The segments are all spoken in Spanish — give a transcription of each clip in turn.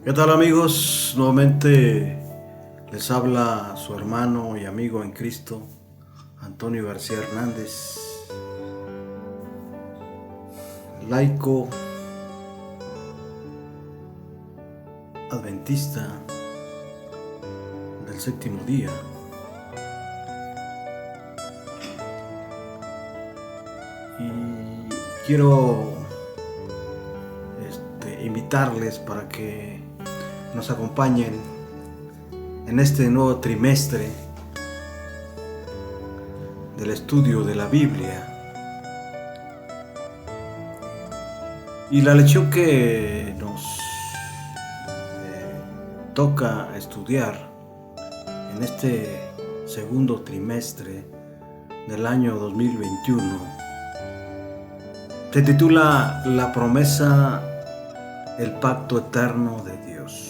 ¿Qué tal, amigos? Nuevamente les habla su hermano y amigo en Cristo, Antonio García Hernández, laico adventista del séptimo día. Y quiero invitarles para que nos acompañen en este nuevo trimestre del estudio de la Biblia. Y la lección que nos toca estudiar en este segundo trimestre del año 2021 se titula La promesa, el pacto eterno de Dios.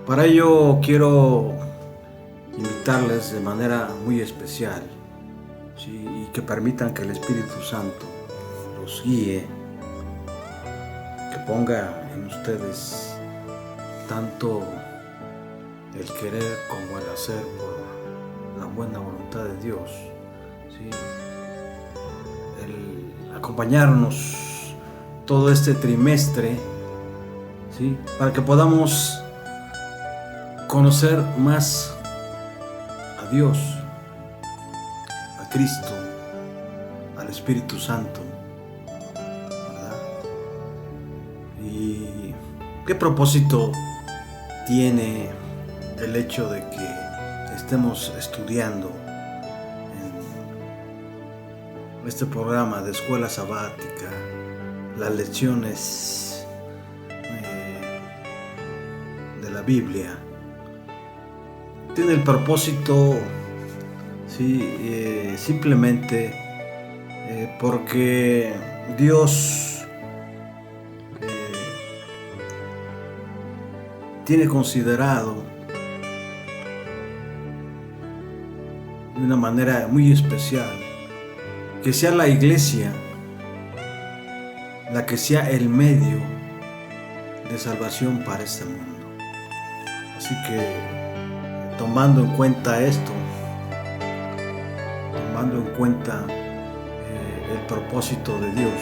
Para ello quiero invitarles de manera muy especial, ¿sí? Y que permitan que el Espíritu Santo los guíe, que ponga en ustedes tanto el querer como el hacer por la buena voluntad de Dios, ¿sí? El acompañarnos todo este trimestre, ¿sí? Para que podamos conocer más a Dios, a Cristo, al Espíritu Santo, ¿verdad? ¿Y qué propósito tiene el hecho de que estemos estudiando en este programa de escuela sabática las lecciones de la Biblia? Tiene el propósito, ¿sí? Simplemente porque Dios tiene considerado de una manera muy especial que sea la iglesia la que sea el medio de salvación para este mundo. Así que, tomando en cuenta esto, tomando en cuenta el propósito de Dios,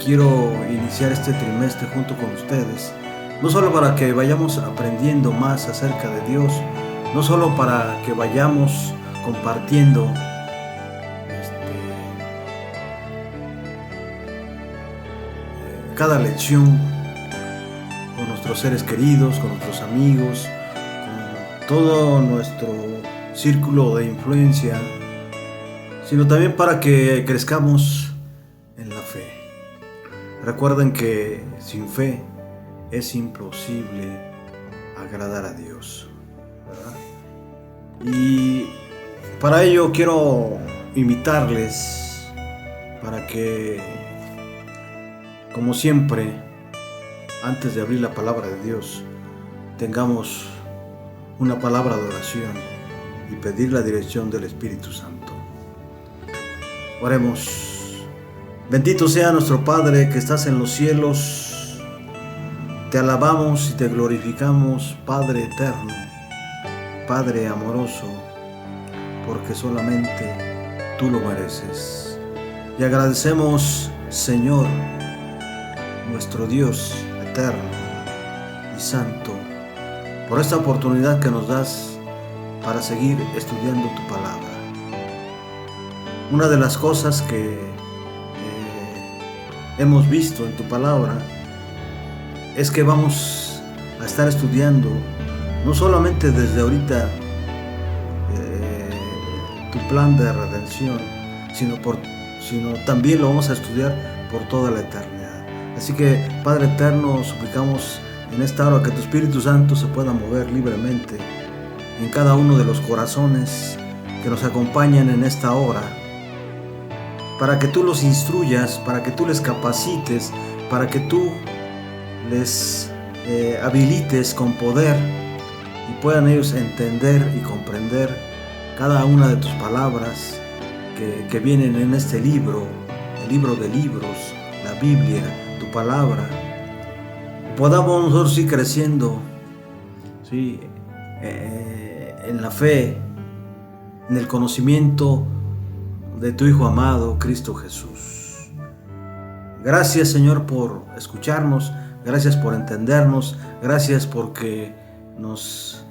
quiero iniciar este trimestre junto con ustedes, no solo para que vayamos aprendiendo más acerca de Dios, no solo para que vayamos compartiendo cada lección con nuestros seres queridos, con nuestros amigos, con todo nuestro círculo de influencia, sino también para que crezcamos en la fe. Recuerden que sin fe es imposible agradar a Dios, ¿verdad? Y para ello quiero invitarles para que, como siempre, antes de abrir la palabra de Dios, tengamos una palabra de oración y pedir la dirección del Espíritu Santo. Oremos. Bendito sea nuestro Padre que estás en los cielos. Te alabamos y te glorificamos, Padre eterno, Padre amoroso, porque solamente tú lo mereces. Y agradecemos, Señor, nuestro Dios eterno y santo, por esta oportunidad que nos das para seguir estudiando tu palabra. Una de las cosas que hemos visto en tu palabra es que vamos a estar estudiando no solamente desde ahorita tu plan de redención, sino también lo vamos a estudiar por toda la eternidad. Así que, Padre eterno, suplicamos en esta hora que tu Espíritu Santo se pueda mover libremente en cada uno de los corazones que nos acompañan en esta hora, para que tú los instruyas, para que tú les capacites, para que tú les habilites con poder y puedan ellos entender y comprender cada una de tus palabras que vienen en este libro, el libro de libros, la Biblia, tu palabra, podamos nosotros ir creciendo, ¿sí? En la fe, en el conocimiento de tu Hijo amado, Cristo Jesús. Gracias, Señor, por escucharnos, gracias por entendernos, gracias porque nos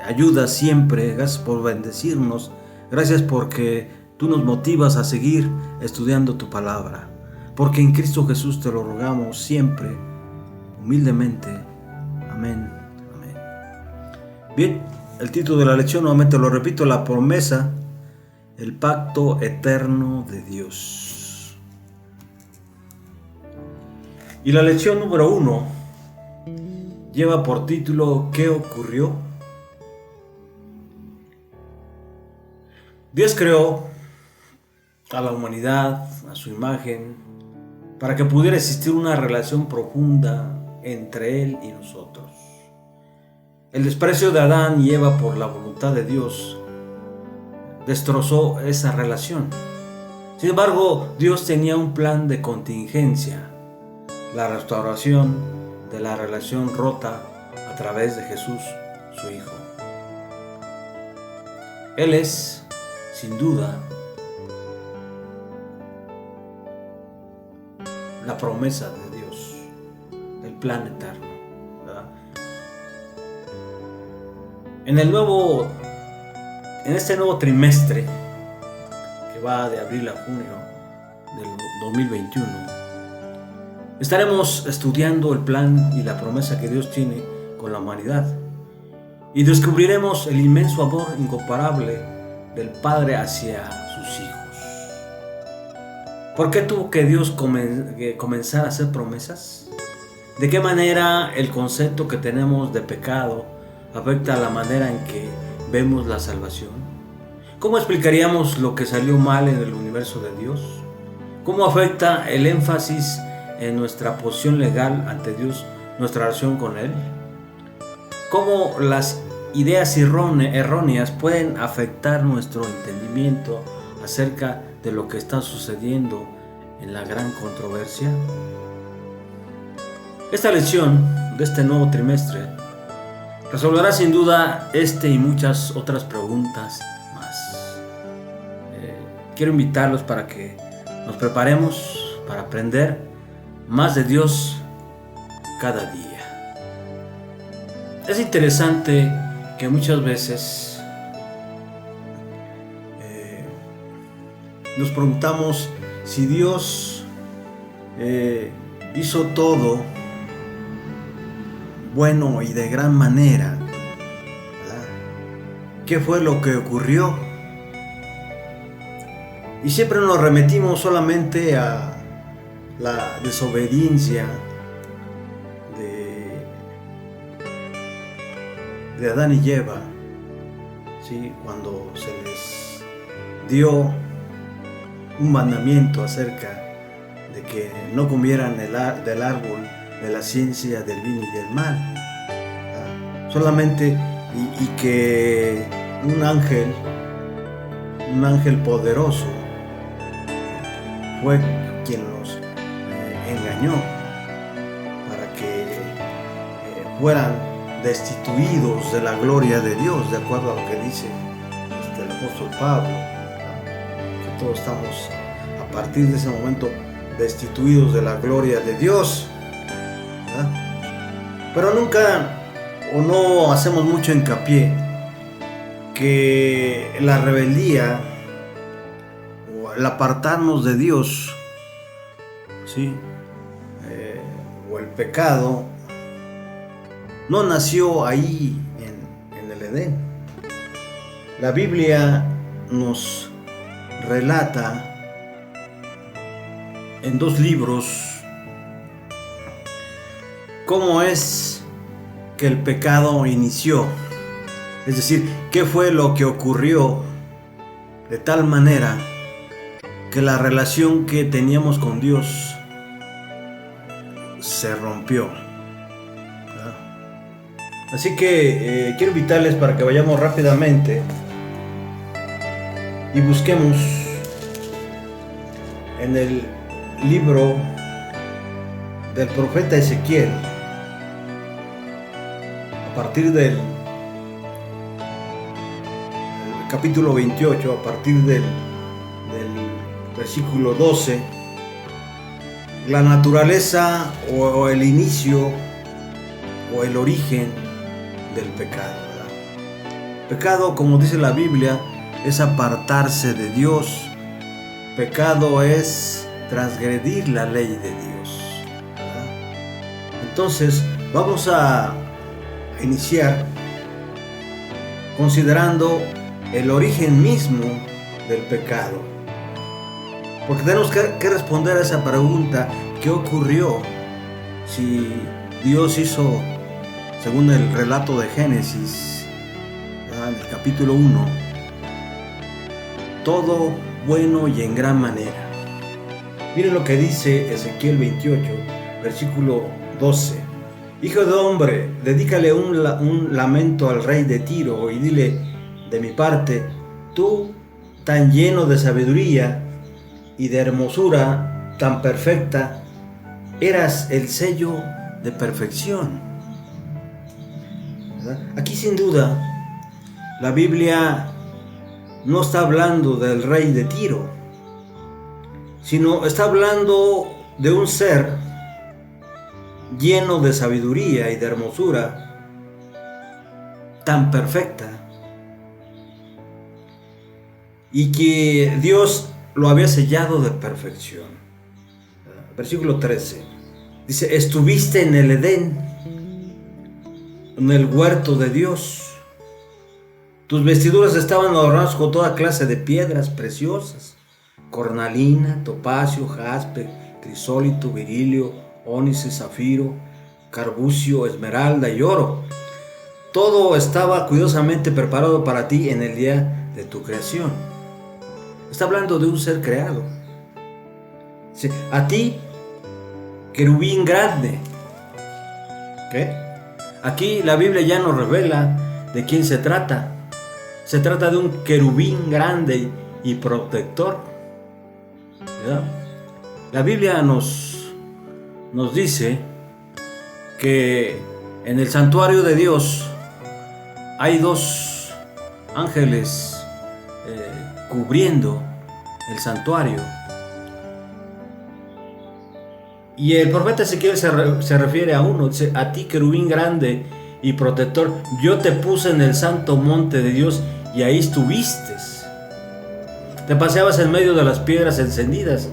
ayudas siempre, gracias por bendecirnos, gracias porque tú nos motivas a seguir estudiando tu palabra, porque en Cristo Jesús te lo rogamos siempre, humildemente. Amén. Amén. Bien, el título de la lección, nuevamente lo repito, la promesa, el pacto eterno de Dios. Y la lección número 1 lleva por título ¿qué ocurrió? Dios creó a la humanidad a su imagen para que pudiera existir una relación profunda entre Él y nosotros. El desprecio de Adán y Eva por la voluntad de Dios destrozó esa relación. Sin embargo, Dios tenía un plan de contingencia, la restauración de la relación rota a través de Jesús, su Hijo. Él es, sin duda, la promesa de Dios, el plan eterno, ¿verdad? En este nuevo trimestre, que va de abril a junio del 2021, estaremos estudiando el plan y la promesa que Dios tiene con la humanidad y descubriremos el inmenso amor incomparable del Padre hacia sus hijos. ¿Por qué tuvo que Dios comenzar a hacer promesas? ¿De qué manera el concepto que tenemos de pecado afecta a la manera en que vemos la salvación? ¿Cómo explicaríamos lo que salió mal en el universo de Dios? ¿Cómo afecta el énfasis en nuestra posición legal ante Dios, nuestra relación con Él? ¿Cómo las ideas erróneas pueden afectar nuestro entendimiento acerca de lo que está sucediendo en la gran controversia? Esta lección de este nuevo trimestre resolverá sin duda este y muchas otras preguntas más. Quiero invitarlos para que nos preparemos para aprender más de Dios cada día. Es interesante que muchas veces nos preguntamos si Dios hizo todo bueno y de gran manera, ¿verdad? ¿Qué fue lo que ocurrió? Y siempre nos remitimos solamente a la desobediencia de Adán y Eva, ¿sí? Cuando se les dio un mandamiento acerca de que no comieran del árbol de la ciencia del bien y del mal, ¿verdad? Solamente y que un ángel poderoso fue quien los engañó para que fueran destituidos de la gloria de Dios, de acuerdo a lo que dice el apóstol Pablo, que todos estamos a partir de ese momento destituidos de la gloria de Dios, ¿verdad? Pero nunca o no hacemos mucho hincapié que la rebeldía o el apartarnos de Dios, ¿sí? O el pecado no nació ahí en el Edén. La Biblia nos relata en 2 libros cómo es que el pecado inició. Es decir, qué fue lo que ocurrió de tal manera que la relación que teníamos con Dios se rompió. Así que quiero invitarles para que vayamos rápidamente y busquemos en el libro del profeta Ezequiel, a partir del capítulo 28, a partir del versículo 12, la naturaleza o el inicio o el origen del pecado, ¿verdad? Pecado, como dice la Biblia, es apartarse de Dios. Pecado es transgredir la ley de Dios, ¿verdad? Entonces vamos a iniciar considerando el origen mismo del pecado, porque tenemos que responder a esa pregunta: ¿qué ocurrió si Dios hizo, según el relato de Génesis, en el capítulo 1, todo bueno y en gran manera? Miren lo que dice Ezequiel 28, versículo 12. Hijo de hombre, dedícale un lamento al rey de Tiro y dile: de mi parte, tú, tan lleno de sabiduría y de hermosura tan perfecta, eras el sello de perfección. ¿Verdad? Aquí sin duda la Biblia no está hablando del rey de Tiro, sino está hablando de un ser lleno de sabiduría y de hermosura tan perfecta, y que Dios lo había sellado de perfección. Versículo 13 dice: estuviste en el Edén, en el huerto de Dios. Tus vestiduras estaban adornadas con toda clase de piedras preciosas: cornalina, topacio, jaspe, crisólito, berilio, ónice, zafiro, carbucio, esmeralda y oro. Todo estaba cuidadosamente preparado para ti en el día de tu creación. Está hablando de un ser creado. Sí, a ti, querubín grande. ¿Qué? Aquí la Biblia ya nos revela de quién se trata. Se trata de un querubín grande y protector, ¿verdad? La Biblia nos dice que en el santuario de Dios hay dos ángeles cubriendo el santuario. Y el profeta Ezequiel se refiere a uno, dice: a ti, querubín grande y protector, yo te puse en el santo monte de Dios y ahí estuviste. Te paseabas en medio de las piedras encendidas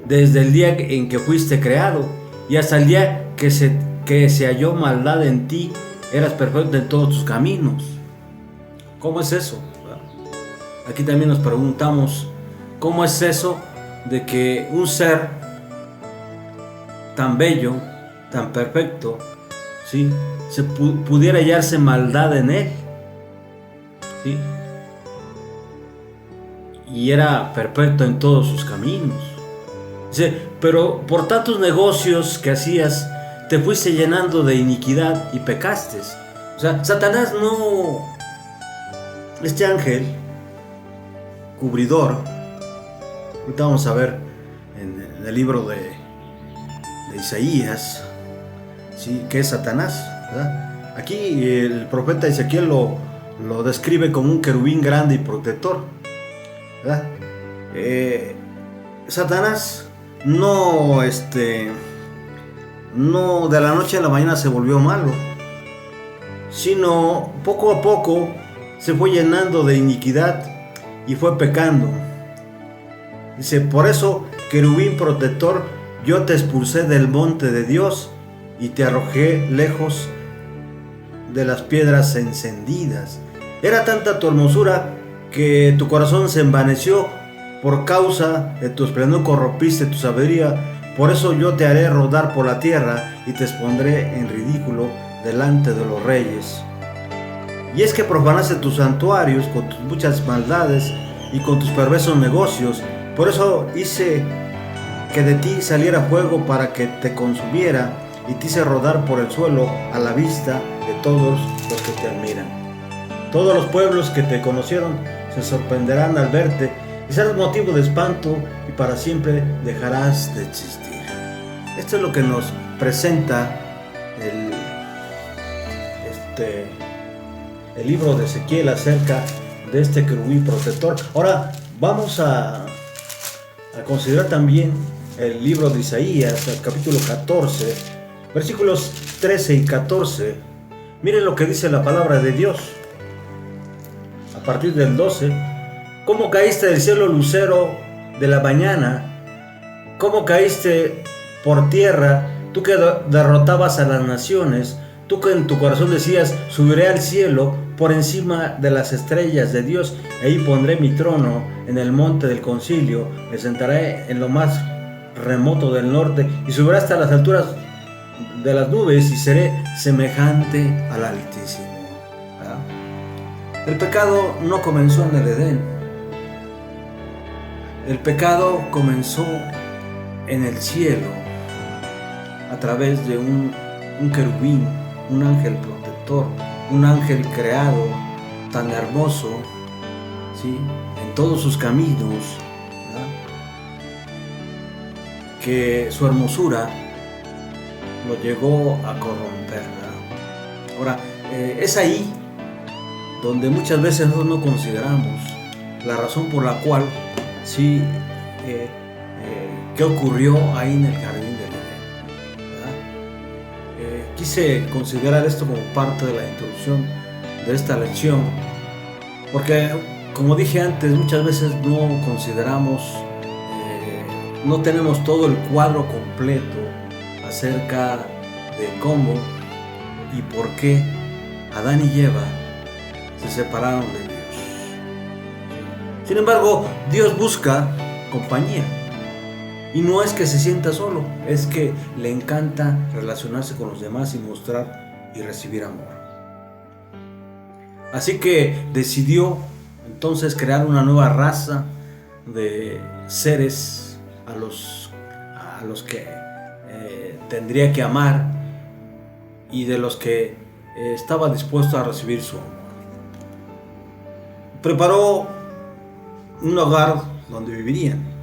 desde el día en que fuiste creado y hasta el día que se halló maldad en ti, eras perfecto en todos tus caminos. ¿Cómo es eso? Aquí también nos preguntamos: ¿cómo es eso de que un ser tan bello, tan perfecto, ¿sí?, pudiera hallarse maldad en él? ¿Sí? Y era perfecto en todos sus caminos. Dice: pero por tantos negocios que hacías, te fuiste llenando de iniquidad y pecaste. O sea, Satanás no... Este ángel cubridor, ahorita vamos a ver en el libro de Isaías, ¿sí?, que es Satanás, ¿verdad? Aquí el profeta Ezequiel lo describe como un querubín grande y protector, ¿verdad? Satanás no de la noche a la mañana se volvió malo, sino poco a poco se fue llenando de iniquidad y fue pecando. Dice: por eso, querubín protector, yo te expulsé del monte de Dios y te arrojé lejos de las piedras encendidas. Era tanta tu hermosura que tu corazón se envaneció. Por causa de tu esplendor corrompiste tu sabiduría. Por eso yo te haré rodar por la tierra y te expondré en ridículo delante de los reyes. Y es que profanaste tus santuarios con tus muchas maldades y con tus perversos negocios. Por eso hice que de ti saliera fuego para que te consumiera, y te hice rodar por el suelo a la vista de todos los que te admiran. Todos los pueblos que te conocieron se sorprenderán al verte, y serás motivo de espanto y para siempre dejarás de existir. Esto es lo que nos presenta el libro de Ezequiel acerca de este querubín protector. Ahora vamos a considerar también el libro de Isaías, el capítulo 14, versículos 13 y 14. Miren lo que dice la palabra de Dios. A partir del 12, ¿cómo caíste del cielo, lucero de la mañana? ¿Cómo caíste por tierra, tú que derrotabas a las naciones? Tú que en tu corazón decías, subiré al cielo por encima de las estrellas de Dios, y ahí pondré mi trono en el monte del concilio, me sentaré en lo más remoto del norte, y subiré hasta las alturas de las nubes, y seré semejante al Altísimo. El pecado no comenzó en el Edén. El pecado comenzó en el cielo, a través de un querubín, un ángel protector, un ángel creado tan hermoso, ¿sí?, en todos sus caminos, ¿verdad?, que su hermosura lo llegó a corromper, ¿verdad? Ahora, es ahí donde muchas veces nosotros no consideramos la razón por la cual, sí, qué ocurrió ahí en el jardín del Edén, ¿verdad? Quise considerar esto como parte de la introducción de esta lección, porque como dije antes, muchas veces no consideramos, no tenemos todo el cuadro completo acerca de cómo y por qué Adán y Eva se separaron de Dios. Sin embargo, Dios busca compañía. Y no es que se sienta solo, es que le encanta relacionarse con los demás y mostrar y recibir amor. Así que decidió entonces crear una nueva raza de seres a los que tendría que amar y de los que estaba dispuesto a recibir su amor. Preparó un hogar donde vivirían.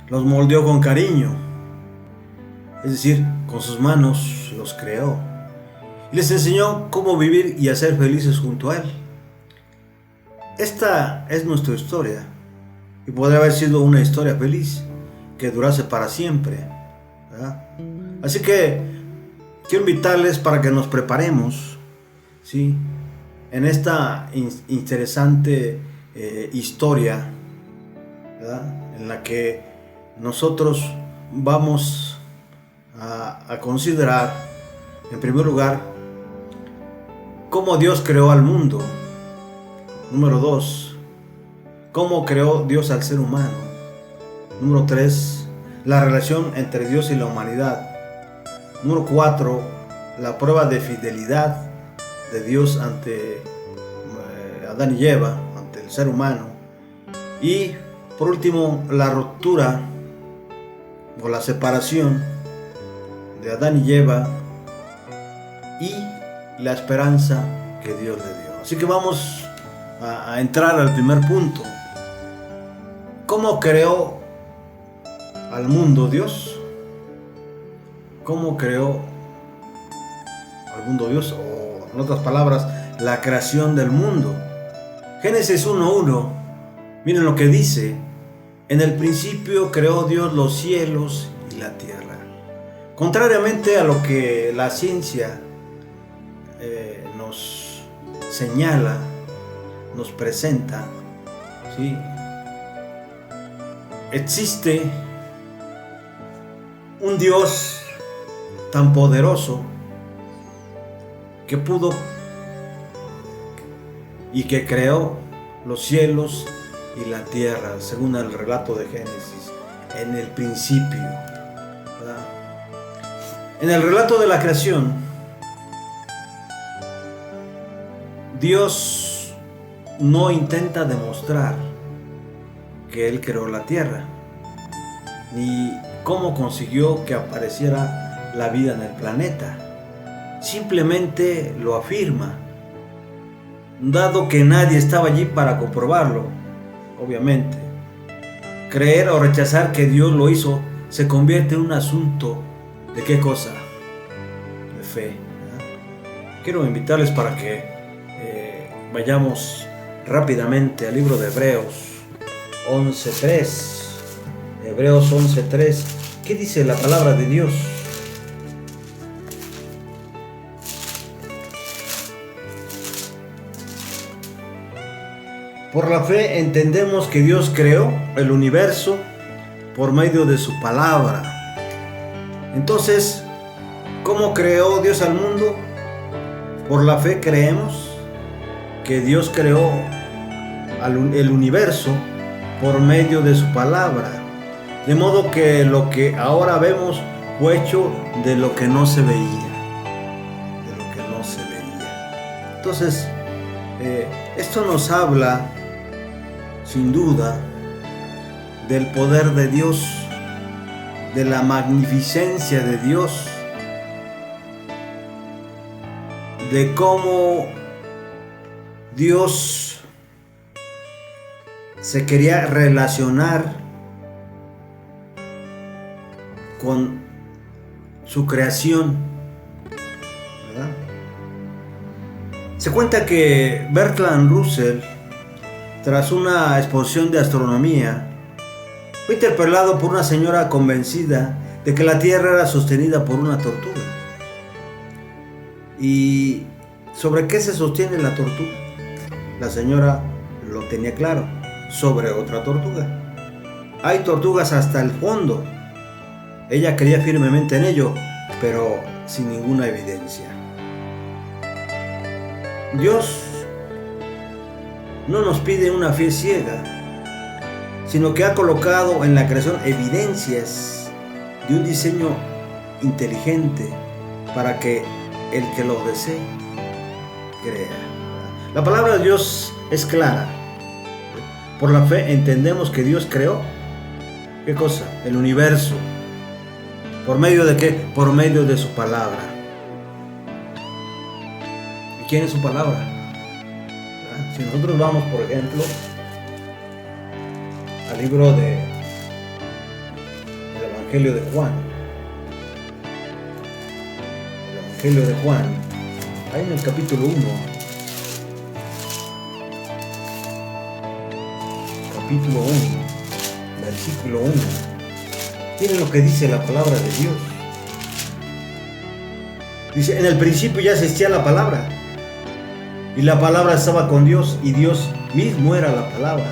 Los moldeó con cariño, es decir, con sus manos los creó. Y les enseñó cómo vivir y hacer felices junto a Él. Esta es nuestra historia y podría haber sido una historia feliz que durase para siempre, ¿verdad? Así que quiero invitarles para que nos preparemos, ¿sí?, en esta interesante historia, ¿verdad?, en la que nosotros vamos a considerar, en primer lugar, cómo Dios creó al mundo. Número 2, cómo creó Dios al ser humano. Número 3, la relación entre Dios y la humanidad. Número 4, la prueba de fidelidad de Dios ante Adán y Eva, ante el ser humano. Y por último, la ruptura o la separación de Adán y Eva y la esperanza que Dios le dio. Así que vamos a entrar al primer punto. ¿Cómo creó al mundo Dios? ¿Cómo creó al mundo Dios? O en otras palabras, la creación del mundo. Génesis 1:1, miren lo que dice: en el principio creó Dios los cielos y la tierra. Contrariamente a lo que la ciencia nos señala, nos presenta, ¿sí?, existe un Dios tan poderoso que pudo y que creó los cielos y la tierra, según el relato de Génesis, en el principio, ¿verdad? En el relato de la creación, Dios no intenta demostrar que Él creó la tierra, ni cómo consiguió que apareciera la vida en el planeta. Simplemente lo afirma, dado que nadie estaba allí para comprobarlo. obviamente. Creer o rechazar que Dios lo hizo se convierte en un asunto de ¿qué cosa? De fe. Quiero invitarles para que vayamos rápidamente al libro de Hebreos 11:3. Hebreos 11:3. ¿Qué dice la palabra de Dios? Por la fe entendemos que Dios creó el universo por medio de su palabra. Entonces, ¿cómo creó Dios al mundo? Por la fe creemos que Dios creó el universo por medio de su palabra. De modo que lo que ahora vemos fue hecho de lo que no se veía. De lo que no se veía. Entonces, esto nos habla, sin duda, del poder de Dios, de la magnificencia de Dios, de cómo Dios se quería relacionar con su creación, ¿verdad? Se cuenta que Bertrand Russell, tras una exposición de astronomía, fue interpelado por una señora convencida de que la Tierra era sostenida por una tortuga. ¿Y sobre qué se sostiene la tortuga? La señora lo tenía claro, sobre otra tortuga. Hay tortugas hasta el fondo. Ella creía firmemente en ello, pero sin ninguna evidencia. Dios no nos pide una fe ciega, sino que ha colocado en la creación evidencias de un diseño inteligente para que el que lo desee crea. La palabra de Dios es clara. Por la fe entendemos que Dios creó, ¿qué cosa? El universo. ¿Por medio de qué? Por medio de su palabra. ¿Y quién es su palabra? Si nosotros vamos, por ejemplo, al libro del Evangelio de Juan. El Evangelio de Juan, ahí en el capítulo 1. Capítulo 1, versículo 1. Miren lo que dice la palabra de Dios. Dice, en el principio ya existía la palabra, y la palabra estaba con Dios, y Dios mismo era la palabra.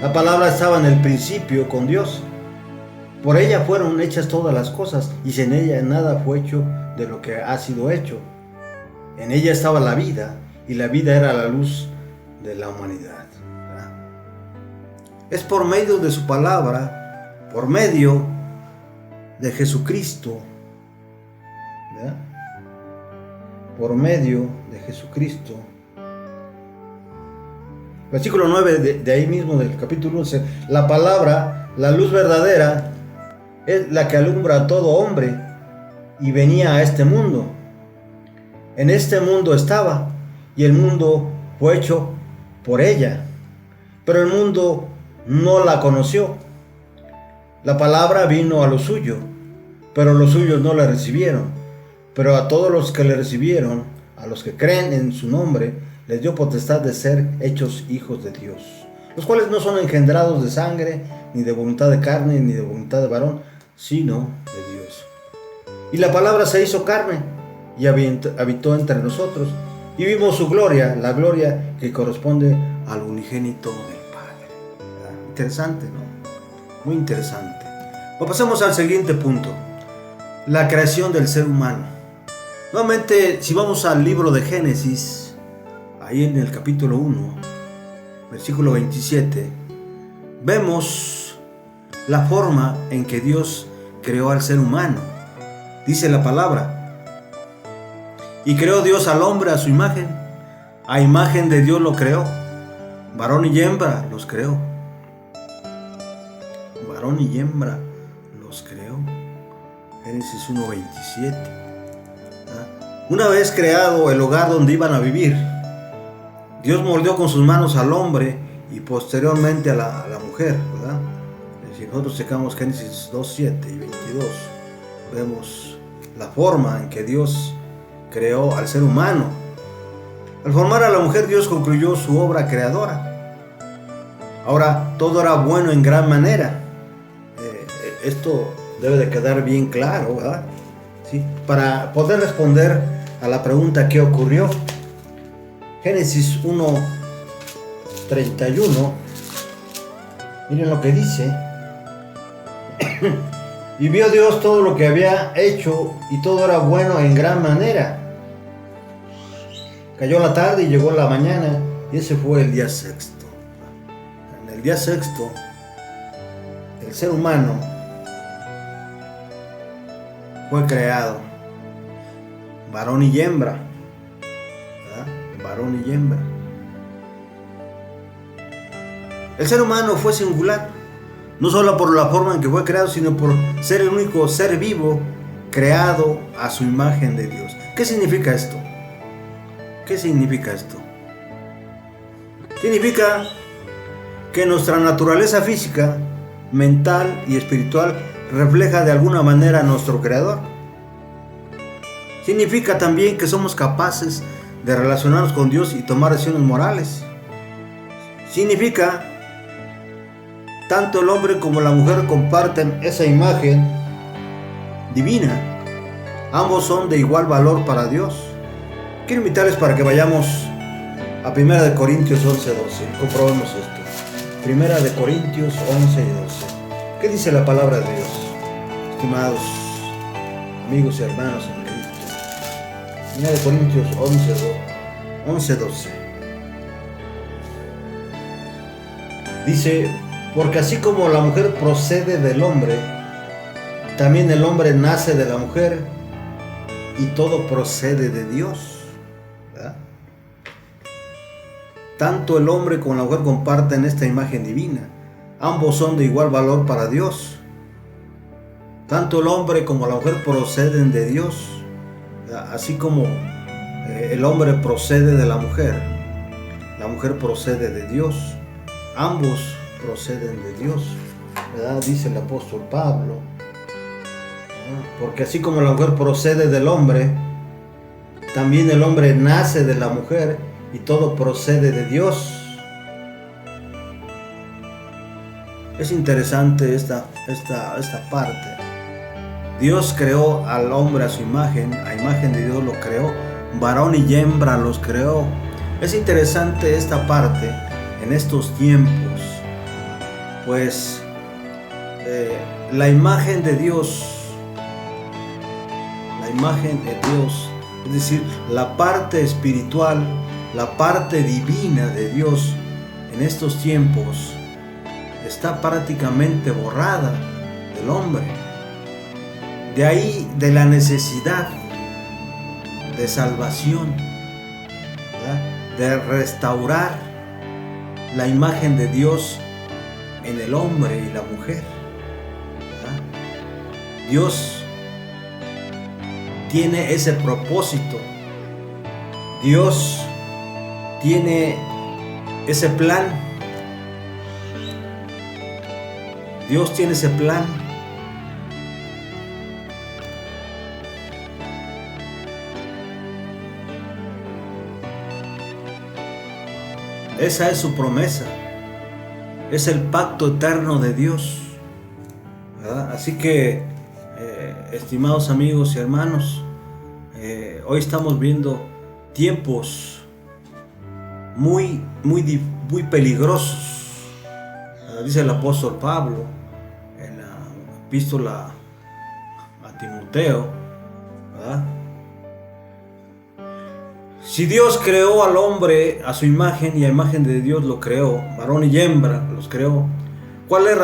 La palabra estaba en el principio con Dios. Por ella fueron hechas todas las cosas, y sin ella nada fue hecho de lo que ha sido hecho. En ella estaba la vida, y la vida era la luz de la humanidad. Es por medio de su palabra, por medio de Jesucristo, ¿verdad? Por medio de Jesucristo. Versículo 9 de ahí mismo del capítulo 11. La palabra, la luz verdadera, es la que alumbra a todo hombre y venía a este mundo. En este mundo estaba y el mundo fue hecho por ella, pero el mundo no la conoció. La palabra vino a lo suyo, pero los suyos no la recibieron. Pero a todos los que le recibieron, a los que creen en su nombre, les dio potestad de ser hechos hijos de Dios, los cuales no son engendrados de sangre, ni de voluntad de carne, ni de voluntad de varón, sino de Dios. Y la palabra se hizo carne y habitó entre nosotros, y vimos su gloria, la gloria que corresponde al unigénito del Padre. ¿Verdad? Interesante, ¿no? Muy interesante. Pues pasemos al siguiente punto: la creación del ser humano. Nuevamente, si vamos al libro de Génesis, ahí en el capítulo 1, versículo 27, vemos la forma en que Dios creó al ser humano. Dice la palabra: y creó Dios al hombre a su imagen, a imagen de Dios lo creó, varón y hembra los creó. Varón y hembra los creó. Génesis 1:27. Una vez creado el hogar donde iban a vivir, Dios moldeó con sus manos al hombre y posteriormente a la mujer, ¿verdad? Si nosotros checamos Génesis 2:7 y 22, vemos la forma en que Dios creó al ser humano. Al formar a la mujer, Dios concluyó su obra creadora. Ahora, todo era bueno en gran manera. Esto debe de quedar bien claro, ¿verdad? ¿Sí? Para poder responder a la pregunta ¿qué ocurrió? Génesis 1:31, miren lo que dice. Y vio Dios todo lo que había hecho, y todo era bueno en gran manera. Cayó la tarde y llegó la mañana, y ese fue el día sexto. En el día sexto, el ser humano fue creado, varón y hembra, ¿verdad? Varón y hembra. El ser humano fue singular, no solo por la forma en que fue creado, sino por ser el único ser vivo creado a su imagen de Dios. ¿Qué significa esto? ¿Qué significa esto? Significa que nuestra naturaleza física, mental y espiritual refleja de alguna manera a nuestro Creador. Significa también que somos capaces de relacionarnos con Dios y tomar decisiones morales. Significa tanto el hombre como la mujer comparten esa imagen divina. Ambos son de igual valor para Dios. Quiero invitarles para que vayamos a 1 Corintios 11:12. Comprobemos esto. 1 Corintios 11 y 12. ¿Qué dice la palabra de Dios? Estimados amigos y hermanos en Cristo. 1 Corintios 11:12. Dice: porque así como la mujer procede del hombre, también el hombre nace de la mujer, y todo procede de Dios. ¿Verdad? Tanto el hombre como la mujer comparten esta imagen divina. Ambos son de igual valor para Dios. Tanto el hombre como la mujer proceden de Dios, así como el hombre procede de la mujer procede de Dios. Ambos proceden de Dios, ¿verdad? Dice el apóstol Pablo. Porque así como la mujer procede del hombre, también el hombre nace de la mujer, y todo procede de Dios. Es interesante esta parte. Dios creó al hombre a su imagen, a imagen de Dios lo creó, varón y hembra los creó. Es interesante esta parte en estos tiempos, pues la imagen de Dios, es decir, la parte espiritual, la parte divina de Dios en estos tiempos está prácticamente borrada del hombre. De ahí de la necesidad de salvación, ¿verdad? De restaurar la imagen de Dios en el hombre y la mujer, ¿verdad? Dios tiene ese propósito. Dios tiene ese plan. Dios tiene ese plan. Esa es su promesa. Es el pacto eterno de Dios, ¿verdad? Así que, estimados amigos y hermanos, hoy estamos viendo tiempos muy peligrosos. Dice el apóstol Pablo en la epístola a Timoteo, ¿verdad? Si Dios creó al hombre a su imagen, y a imagen de Dios lo creó, varón y hembra los creó, ¿cuál es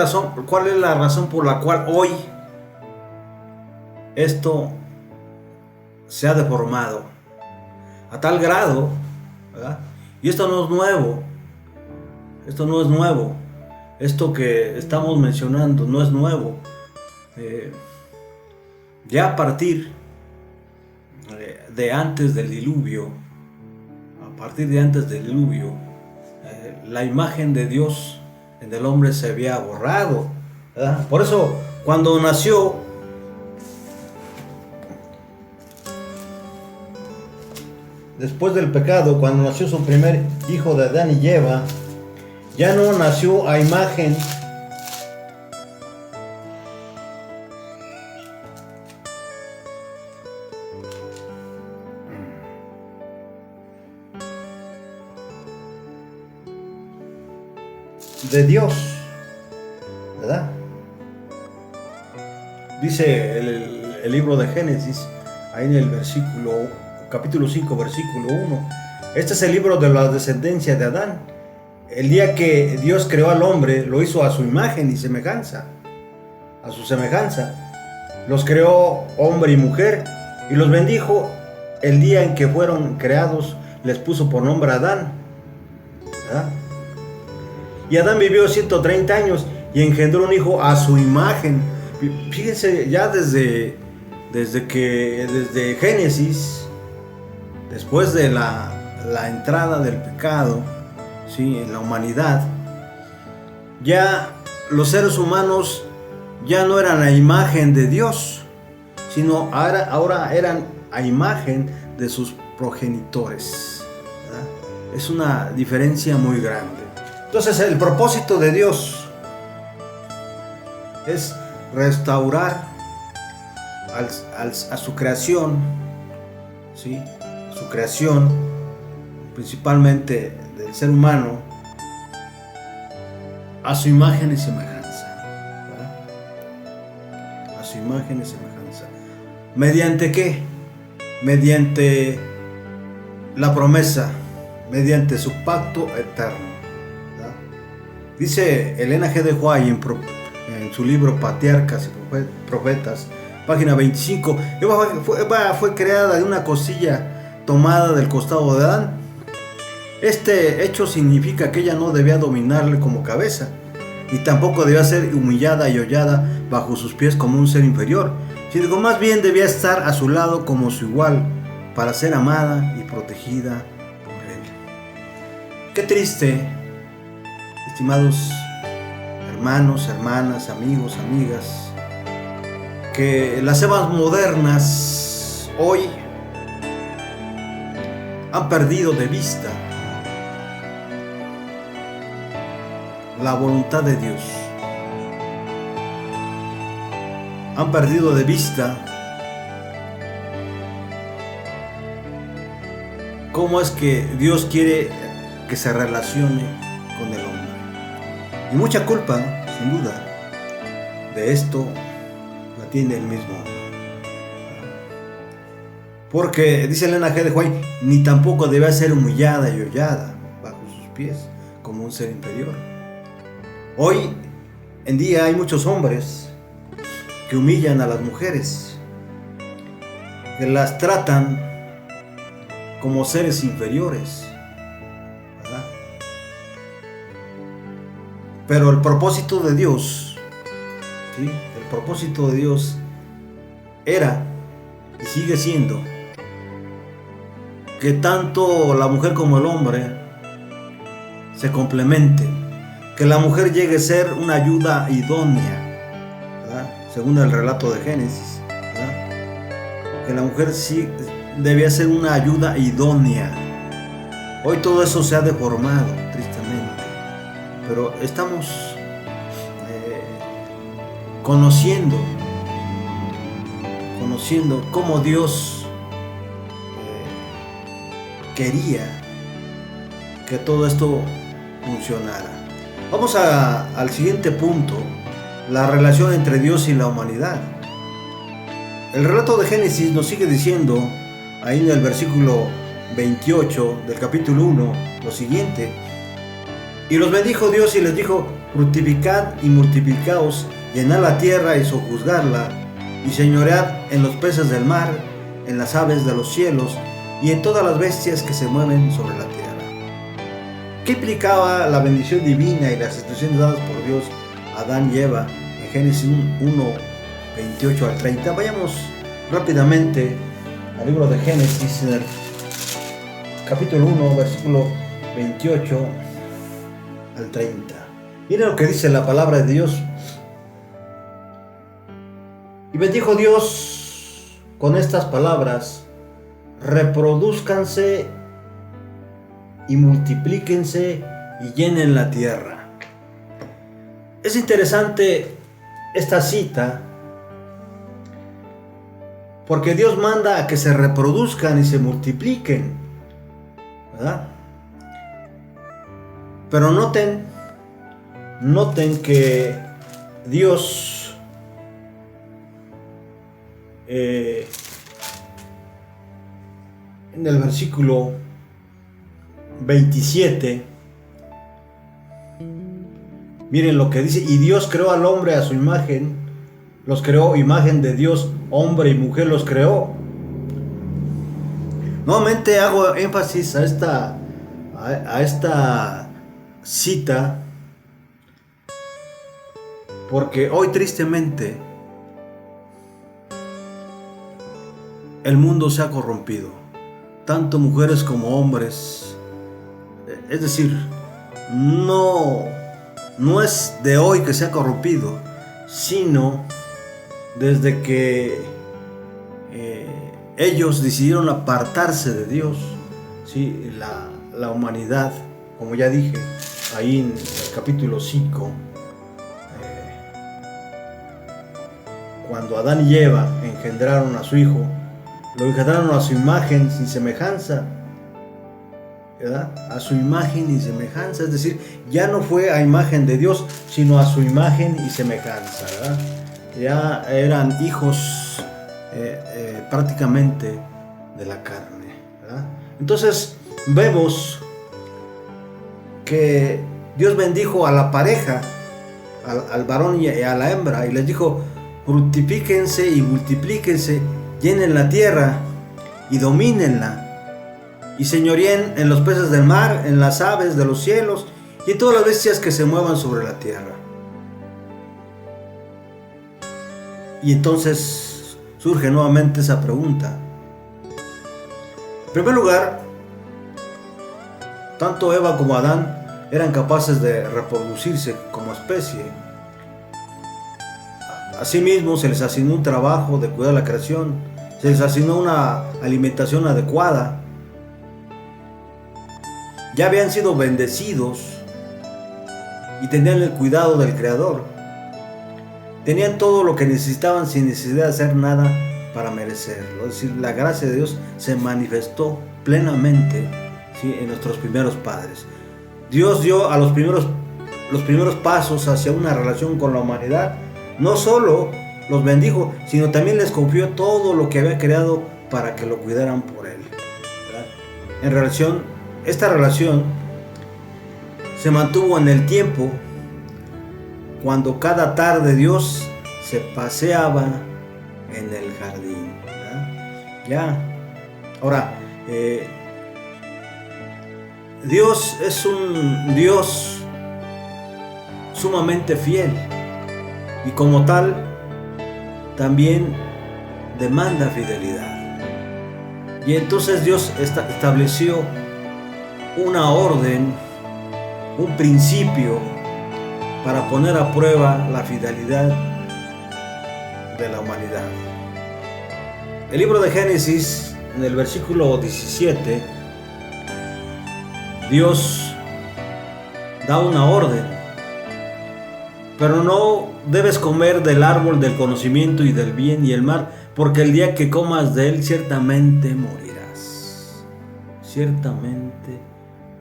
la razón por la cual hoy esto se ha deformado a tal grado, ¿verdad? Y esto no es nuevo. Esto que estamos mencionando no es nuevo. Ya a partir de antes del diluvio, la imagen de Dios en el hombre se había borrado, ¿verdad? Por eso cuando nació, después del pecado, cuando nació su primer hijo de Adán y Eva, ya no nació a imagen de Dios, ¿verdad? Dice el libro de Génesis, ahí en el capítulo 5, versículo 1. Este es el libro de la descendencia de Adán. El día que Dios creó al hombre, lo hizo a su imagen y semejanza. A su semejanza. Los creó hombre y mujer y los bendijo. El día en que fueron creados, les puso por nombre Adán, ¿verdad? Y Adán vivió 130 años y engendró un hijo a su imagen. Fíjense, ya desde Génesis, después de la entrada del pecado, ¿sí?, en la humanidad, ya los seres humanos ya no eran a imagen de Dios, sino ahora eran a imagen de sus progenitores, ¿verdad? Es una diferencia muy grande. Entonces el propósito de Dios es restaurar a su creación, ¿sí?, su creación, principalmente del ser humano, a su imagen y semejanza, ¿verdad? A su imagen y semejanza. ¿Mediante qué? Mediante la promesa, mediante su pacto eterno. Dice Elena G. de White en su libro Patriarcas y Profetas, página 25, Eva fue creada de una costilla tomada del costado de Adán. Este hecho significa que ella no debía dominarle como cabeza, y tampoco debía ser humillada y hollada bajo sus pies como un ser inferior, sino más bien debía estar a su lado como su igual, para ser amada y protegida por él. Qué triste, estimados hermanos, hermanas, amigos, amigas, que las Evas modernas hoy han perdido de vista la voluntad de Dios. Han perdido de vista cómo es que Dios quiere que se relacione con el hombre. Y mucha culpa, sin duda, de esto la tiene el mismo hombre. Porque, dice Elena G. de White, ni tampoco debe ser humillada y hollada bajo sus pies como un ser inferior. Hoy en día hay muchos hombres que humillan a las mujeres, que las tratan como seres inferiores, ¿verdad? Pero el propósito de Dios, ¿sí?, el propósito de Dios era y sigue siendo que tanto la mujer como el hombre se complementen, que la mujer llegue a ser una ayuda idónea, ¿verdad?, según el relato de Génesis, ¿verdad?, que la mujer sí debía ser una ayuda idónea. Hoy todo eso se ha deformado, tristemente, pero estamos conociendo cómo Dios quería que todo esto funcionara. Vamos al siguiente punto, la relación entre Dios y la humanidad. El relato de Génesis nos sigue diciendo, ahí en el versículo 28 del capítulo 1, lo siguiente: y los bendijo Dios y les dijo, fructificad y multiplicaos, llenad la tierra y sojuzgadla, y señoread en los peces del mar, en las aves de los cielos, y en todas las bestias que se mueven sobre la tierra. ¿Qué implicaba la bendición divina y las instrucciones dadas por Dios a Adán y Eva en Génesis 1, 28 al 30? Vayamos rápidamente al libro de Génesis, en el capítulo 1, versículo 28. al 30. Miren lo que dice la palabra de Dios. Y bendijo Dios con estas palabras: reprodúzcanse y multiplíquense y llenen la tierra. Es interesante esta cita, porque Dios manda a que se reproduzcan y se multipliquen, ¿verdad? Pero noten que Dios en el versículo 27, miren lo que dice: y Dios creó al hombre a su imagen, los creó, imagen de Dios, hombre y mujer los creó. Nuevamente hago énfasis a esta cita, porque hoy tristemente el mundo se ha corrompido, tanto mujeres como hombres. Es decir, no es de hoy que se ha corrompido, sino desde que ellos decidieron apartarse de Dios. ¿Sí? La humanidad, como ya dije ahí en el capítulo 5, cuando Adán y Eva engendraron a su hijo, lo engendraron a su imagen y semejanza, ¿verdad? A su imagen y semejanza, es decir, ya no fue a imagen de Dios, sino a su imagen y semejanza, ¿verdad? Ya eran hijos prácticamente de la carne, ¿verdad? Entonces vemos que Dios bendijo a la pareja, al varón y a la hembra, y les dijo: fructifíquense y multiplíquense, llenen la tierra y domínenla, y señoríen en los peces del mar, en las aves de los cielos y en todas las bestias que se muevan sobre la tierra. Y entonces surge nuevamente esa pregunta. En primer lugar, tanto Eva como Adán eran capaces de reproducirse como especie. Asimismo, se les asignó un trabajo de cuidar la creación, se les asignó una alimentación adecuada. Ya habían sido bendecidos y tenían el cuidado del Creador. Tenían todo lo que necesitaban sin necesidad de hacer nada para merecerlo. Es decir, la gracia de Dios se manifestó plenamente, ¿sí?, en nuestros primeros padres. Dios dio a los primeros pasos hacia una relación con la humanidad. No solo los bendijo, sino también les confió todo lo que había creado para que lo cuidaran por Él, ¿verdad? Esta relación se mantuvo en el tiempo, cuando cada tarde Dios se paseaba en el jardín, ¿verdad? Ya. Ahora, Dios es un Dios sumamente fiel, y como tal también demanda fidelidad. Y entonces Dios estableció una orden, un principio para poner a prueba la fidelidad de la humanidad. El libro de Génesis, en el versículo 17, Dios da una orden: pero no debes comer del árbol del conocimiento y del bien y el mal, porque el día que comas de él ciertamente morirás. Ciertamente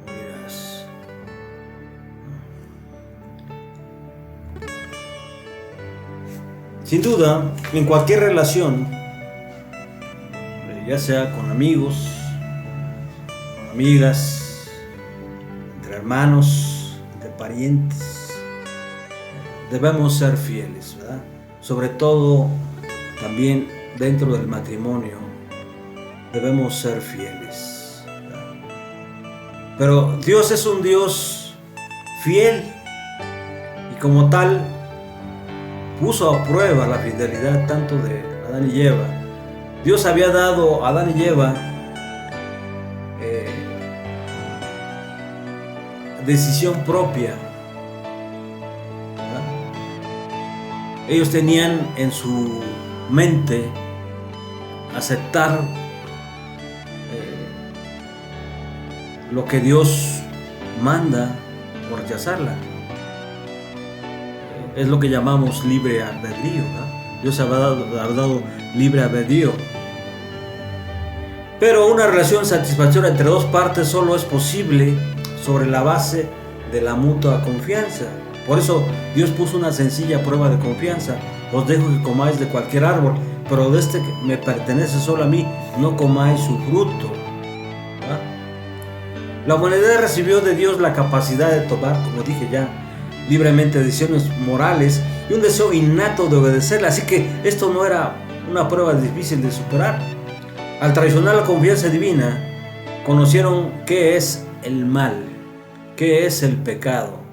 morirás. Sin duda, en cualquier relación, ya sea con amigos, con amigas, entre hermanos, entre parientes, debemos ser fieles, ¿verdad? Sobre todo también dentro del matrimonio debemos ser fieles, ¿verdad? Pero Dios es un Dios fiel, y como tal puso a prueba la fidelidad tanto de Adán y Eva. Dios había dado a Adán y Eva decisión propia Ellos tenían en su mente aceptar lo que Dios manda o rechazarla. Es lo que llamamos libre albedrío, ¿no? Dios ha dado libre albedrío. Pero una relación satisfactoria entre dos partes solo es posible sobre la base de la mutua confianza. Por eso Dios puso una sencilla prueba de confianza. Os dejo que comáis de cualquier árbol, pero de este que me pertenece solo a mí, no comáis su fruto. ¿Ah? La humanidad recibió de Dios la capacidad de tomar, como dije ya, libremente decisiones morales y un deseo innato de obedecerla. Así que esto no era una prueba difícil de superar. Al traicionar la confianza divina, conocieron qué es el mal, qué es el pecado.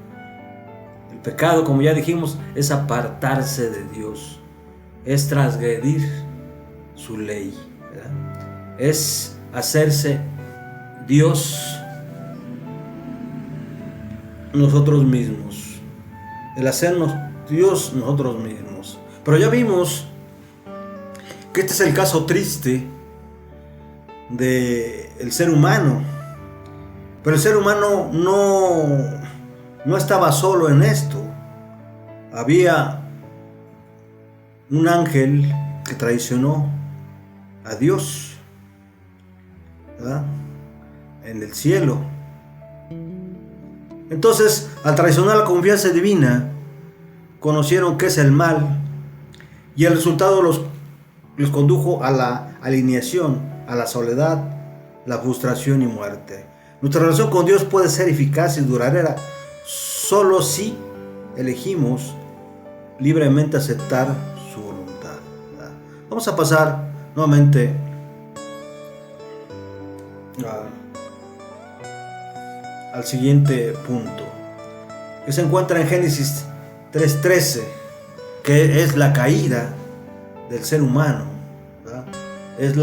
El pecado, como ya dijimos, es apartarse de Dios, es transgredir su ley, ¿verdad? Es hacerse Dios nosotros mismos, el hacernos Dios nosotros mismos. Pero ya vimos que este es el caso triste del ser humano. Pero el ser humano no estaba solo en esto. Había un ángel que traicionó a Dios, ¿verdad?, en el cielo. Entonces, al traicionar la confianza divina, conocieron qué es el mal, y el resultado los condujo a la alineación, a la soledad, la frustración y muerte. Nuestra relación con Dios puede ser eficaz y duradera solo si elegimos libremente aceptar su voluntad, ¿verdad? Vamos a pasar nuevamente al siguiente punto, que se encuentra en Génesis 3:13, que es la caída del ser humano, ¿verdad? Es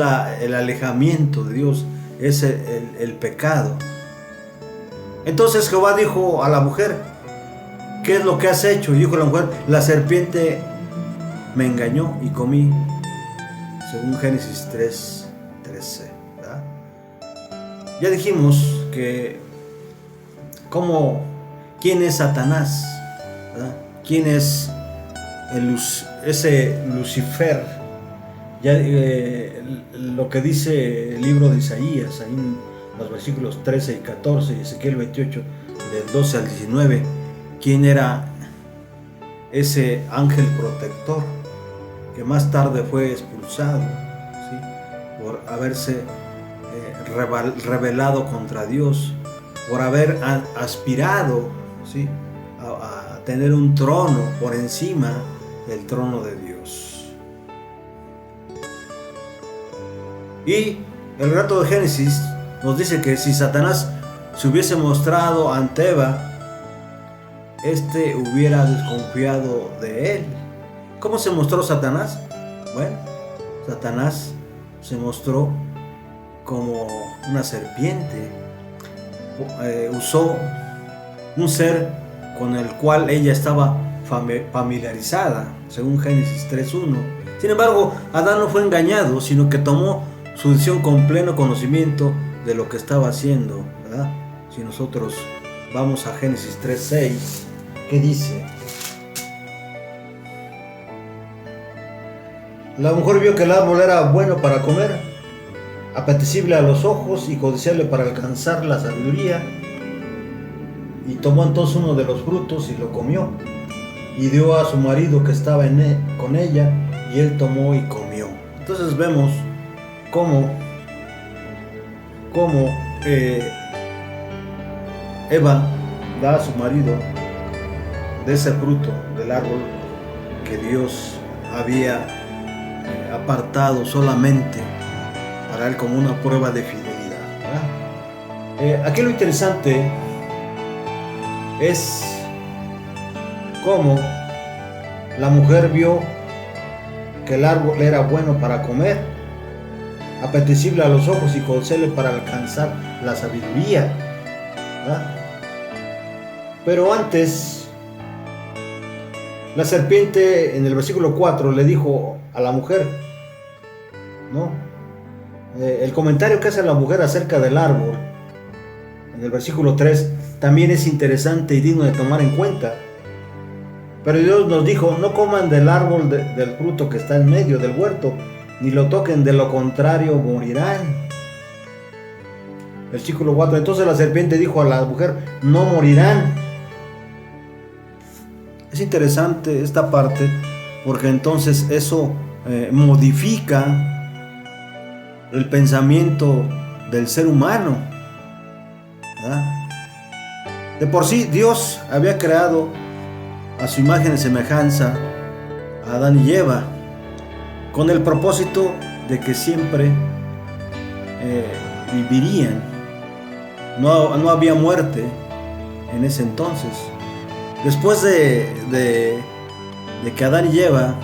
el alejamiento de Dios, es el pecado. Entonces Jehová dijo a la mujer: ¿qué es lo que has hecho? Y dijo la mujer: la serpiente me engañó y comí, según Génesis 3:13, ¿verdad? Ya dijimos que quién es Satanás, ¿verdad? ¿Quién es ese Lucifer? Ya lo que dice el libro de Isaías, ahí en los versículos 13 y 14, y Ezequiel 28, del 12 al 19, quién era ese ángel protector que más tarde fue expulsado, ¿sí?, por haberse rebelado contra Dios, por haber aspirado, ¿sí?, a tener un trono por encima del trono de Dios. Y el relato de Génesis nos dice que si Satanás se hubiese mostrado ante Eva, hubiera desconfiado de él. ¿Cómo se mostró Satanás? Bueno, Satanás se mostró como una serpiente. Usó un ser con el cual ella estaba familiarizada, según Génesis 3:1. Sin embargo, Adán no fue engañado, sino que tomó su decisión con pleno conocimiento de lo que estaba haciendo, ¿verdad? Si nosotros vamos a Génesis 3:6, ¿qué dice? La mujer vio que el árbol era bueno para comer, apetecible a los ojos y codiciable para alcanzar la sabiduría, y tomó entonces uno de los frutos y lo comió, y dio a su marido que estaba con ella, y él tomó y comió. Entonces vemos cómo Eva da a su marido de ese fruto del árbol que Dios había apartado solamente para él como una prueba de fidelidad, ¿verdad? Aquí lo interesante es cómo la mujer vio que el árbol era bueno para comer, apetecible a los ojos y codiciable para alcanzar la sabiduría, ¿verdad? Pero antes La serpiente en el versículo 4 le dijo a la mujer, ¿no? El comentario que hace la mujer acerca del árbol, en el versículo 3, también es interesante y digno de tomar en cuenta. Pero Dios nos dijo, no coman del árbol del fruto que está en medio del huerto, ni lo toquen, de lo contrario morirán. Versículo 4, entonces la serpiente dijo a la mujer, no morirán. Es interesante esta parte, porque entonces eso modifica el pensamiento del ser humano, ¿verdad? De por sí Dios había creado a su imagen y semejanza a Adán y Eva, con el propósito de que siempre vivirían. No había muerte en ese entonces. Después de que Adán y Eva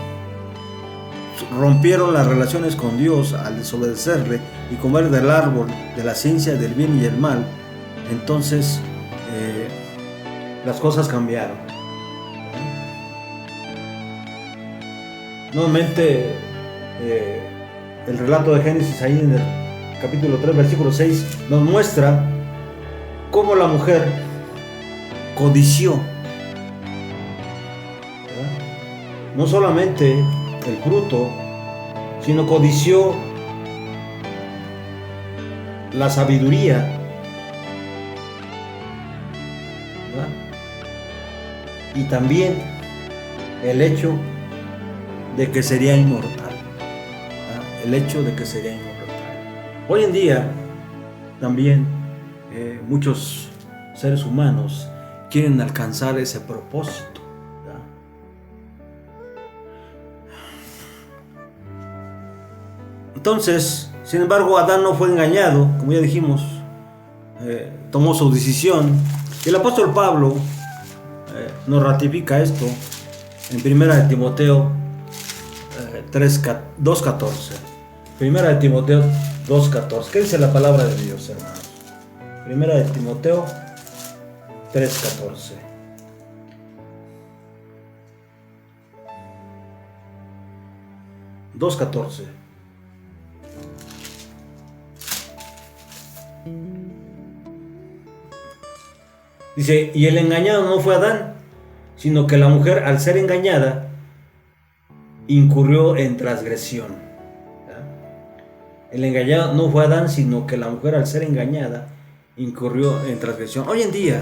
rompieron las relaciones con Dios al desobedecerle y comer del árbol de la ciencia del bien y el mal, entonces las cosas cambiaron. Nuevamente, el relato de Génesis ahí en el capítulo 3, versículo 6, nos muestra cómo la mujer codició, ¿verdad? No solamente el fruto, sino codició la sabiduría, ¿verdad? Y también el hecho de que sería inmortal, ¿verdad? El hecho de que sería inmortal. Hoy en día también muchos seres humanos quieren alcanzar ese propósito, ¿verdad? Entonces, sin embargo, Adán no fue engañado, como ya dijimos, tomó su decisión. Y el apóstol Pablo nos ratifica esto en 1 Timoteo 2:14. 1 Timoteo 2:14. ¿Qué dice la palabra de Dios, hermanos? 1 Timoteo 3:14. Dice, y el engañado no fue Adán, sino que la mujer, al ser engañada, incurrió en transgresión. ¿Verdad? El engañado no fue Adán, sino que la mujer, al ser engañada, incurrió en transgresión. Hoy en día,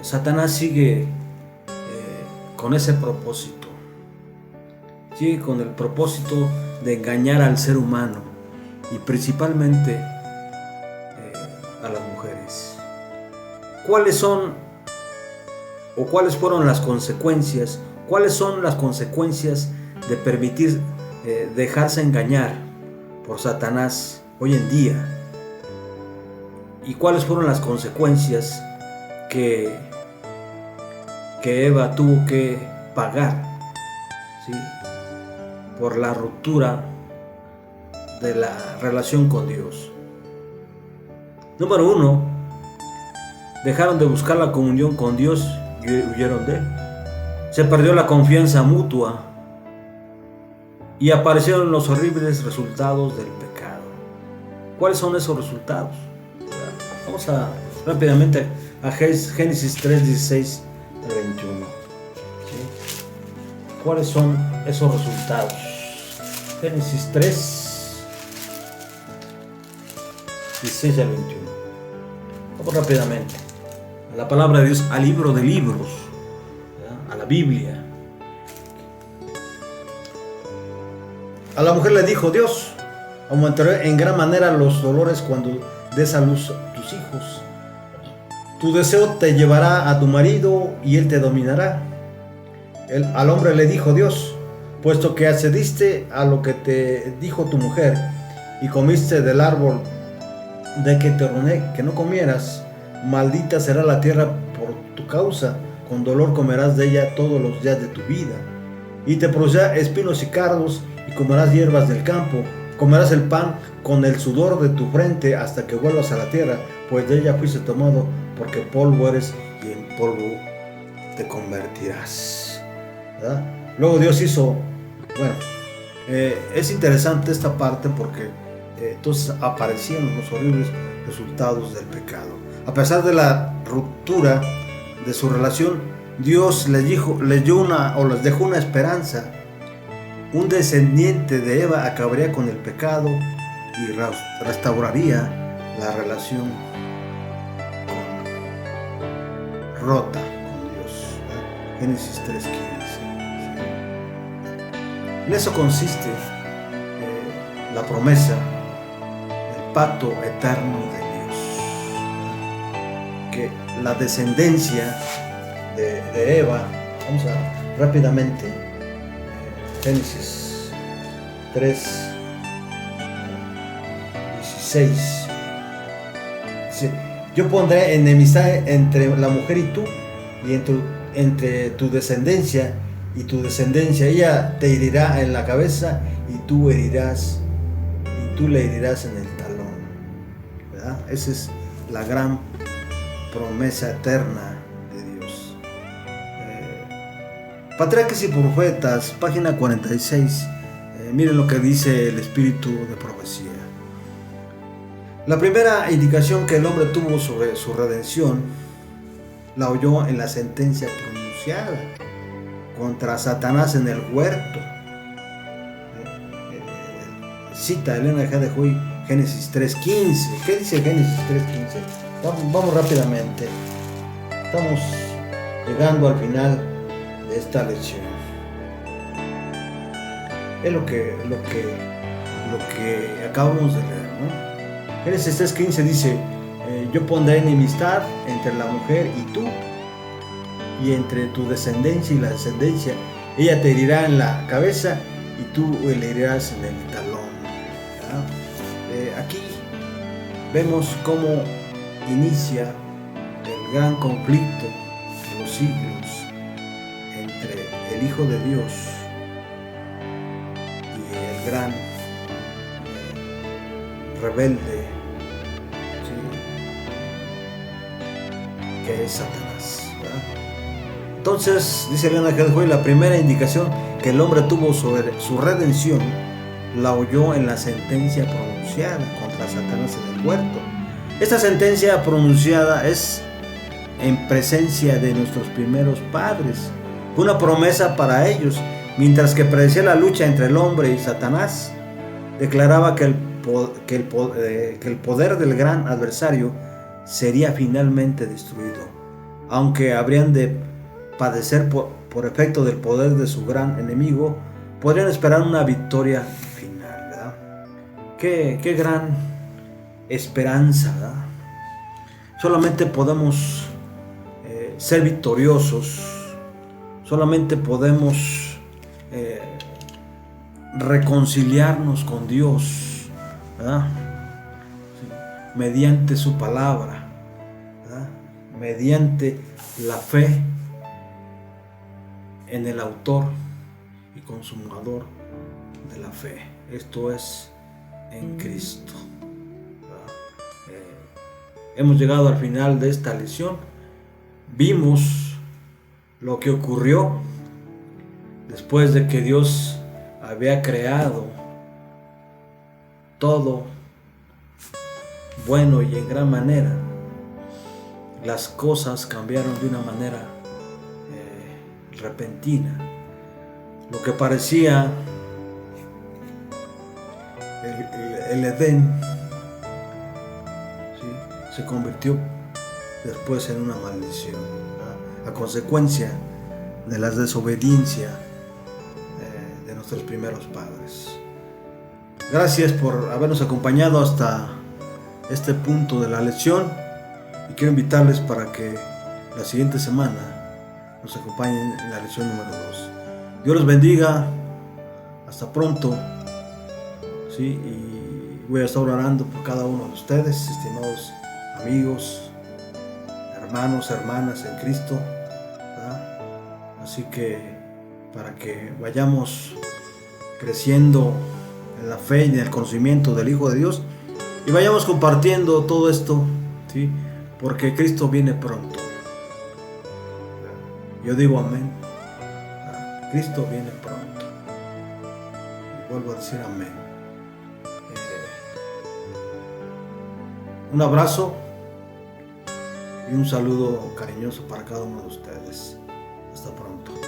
Satanás sigue con ese propósito. Sigue con el propósito de engañar al ser humano y principalmente a las mujeres. ¿Cuáles son o cuáles fueron las consecuencias? ¿Cuáles son las consecuencias de permitir dejarse engañar por Satanás hoy en día? ¿Y cuáles fueron las consecuencias que Eva tuvo que pagar, ¿sí?, por la ruptura de la relación con Dios? Número 1, dejaron de buscar la comunión con Dios y huyeron de Él. Se perdió la confianza mutua y aparecieron los horribles resultados del pecado. ¿Cuáles son esos resultados? Vamos rápidamente a Génesis 3:16 al 21. ¿Sí? ¿Cuáles son esos resultados? Génesis 3:16 al 21. Vamos rápidamente a la palabra de Dios, al libro de libros, ¿verdad?, a la Biblia. A la mujer le dijo Dios, aumentaré en gran manera los dolores cuando des a luz a tus hijos. Tu deseo te llevará a tu marido y él te dominará. Al hombre le dijo Dios, puesto que accediste a lo que te dijo tu mujer y comiste del árbol de que te ordené que no comieras, maldita será la tierra por tu causa, con dolor comerás de ella todos los días de tu vida, y te producirá espinos y cardos, y comerás hierbas del campo. Comerás el pan con el sudor de tu frente hasta que vuelvas a la tierra, pues de ella fuiste tomado, porque polvo eres y en polvo te convertirás. ¿verdad? Luego Dios hizo, bueno, es interesante esta parte porque entonces aparecieron los horribles resultados del pecado. A pesar de la ruptura de su relación, Dios les dejó una esperanza. Un descendiente de Eva acabaría con el pecado y restauraría la relación rota con Dios. Génesis 3:15. En eso consiste la promesa, el pacto eterno de Dios. Que la descendencia de Eva, vamos a rápidamente, Génesis 3:16. Dice: yo pondré enemistad entre la mujer y tú, y entre tu descendencia y tu descendencia. Ella te herirá en la cabeza y tú le herirás en el talón. ¿Verdad? Esa es la gran promesa eterna de Dios. Patriarcas y Profetas, página 46. Miren lo que dice el espíritu de profecía. La primera indicación que el hombre tuvo sobre su redención la oyó en la sentencia pronunciada contra Satanás en el huerto. Cita Elena G. de Huy, Génesis 3:15. ¿Qué dice Génesis 3:15? Vamos rápidamente. Estamos llegando al final de esta lección. Es lo que acabamos de leer, ¿no? Génesis 3:15 dice: yo pondré enemistad entre la mujer y tú, y entre tu descendencia y la descendencia. Ella te herirá en la cabeza y tú le herirás en el talón. Aquí vemos cómo inicia el gran conflicto de los siglos entre el Hijo de Dios y el gran rebelde, ¿sí?, que es Satanás, ¿verdad? Entonces, dice Elena G. de Huy, la primera indicación que el hombre tuvo sobre su redención la oyó en la sentencia pronunciada contra Satanás en el huerto. Esta sentencia pronunciada es en presencia de nuestros primeros padres. Fue una promesa para ellos, mientras que predecía la lucha entre el hombre y Satanás. Declaraba que el poder del gran adversario sería finalmente destruido, aunque habrían de padecer por efecto del poder de su gran enemigo. Podrían esperar una victoria final, ¿verdad? Qué gran esperanza, ¿verdad? Solamente podemos ser victoriosos, solamente podemos reconciliarnos con Dios, ¿verdad? Sí, mediante su palabra, ¿verdad? Mediante la fe en el autor y consumador de la fe, esto es, en Cristo. Hemos llegado al final de esta lección. Vimos lo que ocurrió después de que Dios había creado todo bueno y en gran manera. Las cosas cambiaron de una manera repentina. Lo que parecía el Edén, ¿sí?, se convirtió después en una maldición, ¿verdad?, a consecuencia de la desobediencia de nuestros primeros padres. Gracias por habernos acompañado hasta este punto de la lección, y quiero invitarles para que la siguiente semana nos acompañen en la lección número 2. Dios los bendiga. Hasta pronto. ¿Sí? Y voy a estar orando por cada uno de ustedes, estimados amigos, hermanos, hermanas en Cristo, ¿verdad? Así que para que vayamos creciendo en la fe y en el conocimiento del Hijo de Dios, y vayamos compartiendo todo esto, ¿sí?, porque Cristo viene pronto. Yo digo amén. Cristo viene pronto. Y vuelvo a decir amén. Un abrazo y un saludo cariñoso para cada uno de ustedes. Hasta pronto.